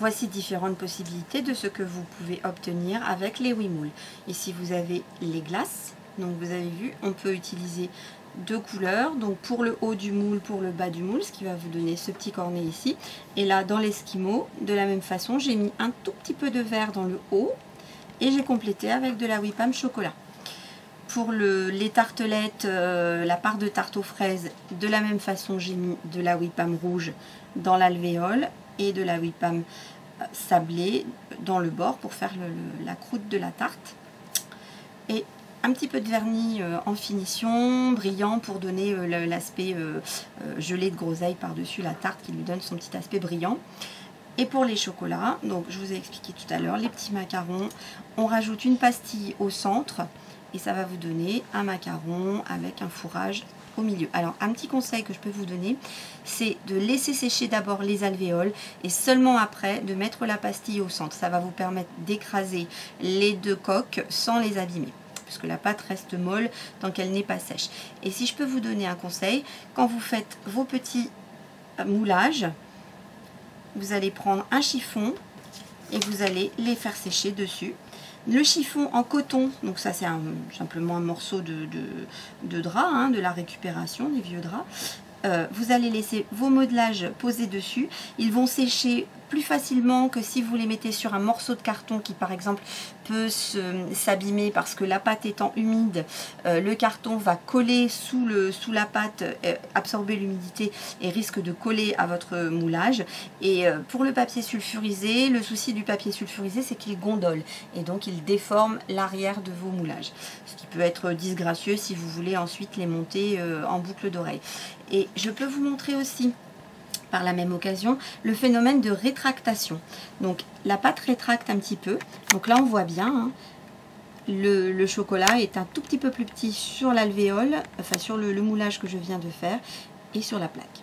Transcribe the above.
Voici différentes possibilités de ce que vous pouvez obtenir avec les Wimoules. Ici vous avez les glaces, donc vous avez vu, on peut utiliser deux couleurs, donc pour le haut du moule, pour le bas du moule, ce qui va vous donner ce petit cornet ici. Et là dans l'Eskimo, de la même façon, j'ai mis un tout petit peu de vert dans le haut et j'ai complété avec de la Whippam chocolat. Pour les tartelettes, la part de tarte aux fraises, de la même façon, j'ai mis de la Whippam rouge dans l'alvéole et de la Whippam sablée dans le bord pour faire la croûte de la tarte. Et un petit peu de vernis en finition, brillant pour donner l'aspect gelé de groseille par-dessus la tarte qui lui donne son petit aspect brillant. Et pour les chocolats, donc je vous ai expliqué tout à l'heure, les petits macarons, on rajoute une pastille au centre et ça va vous donner un macaron avec un fourrage au milieu. Alors un petit conseil que je peux vous donner, c'est de laisser sécher d'abord les alvéoles et seulement après de mettre la pastille au centre. Ça va vous permettre d'écraser les deux coques sans les abîmer, puisque la pâte reste molle tant qu'elle n'est pas sèche. Et si je peux vous donner un conseil, quand vous faites vos petits moulages, vous allez prendre un chiffon et vous allez les faire sécher dessus. Le chiffon en coton, donc ça c'est simplement un morceau de drap, hein, de la récupération des vieux draps. Vous allez laisser vos modelages posés dessus. Ils vont sécher plus facilement que si vous les mettez sur un morceau de carton qui par exemple peut s'abîmer parce que la pâte étant humide, le carton va coller sous la pâte, absorber l'humidité et risque de coller à votre moulage. Et pour le papier sulfurisé, le souci du papier sulfurisé c'est qu'il gondole et donc il déforme l'arrière de vos moulages, ce qui peut être disgracieux si vous voulez ensuite les monter en boucle d'oreille. Et je peux vous montrer aussi par la même occasion le phénomène de rétractation. Donc la pâte rétracte un petit peu, donc là on voit bien, hein, le chocolat est un tout petit peu plus petit sur l'alvéole, enfin sur le moulage que je viens de faire et sur la plaque.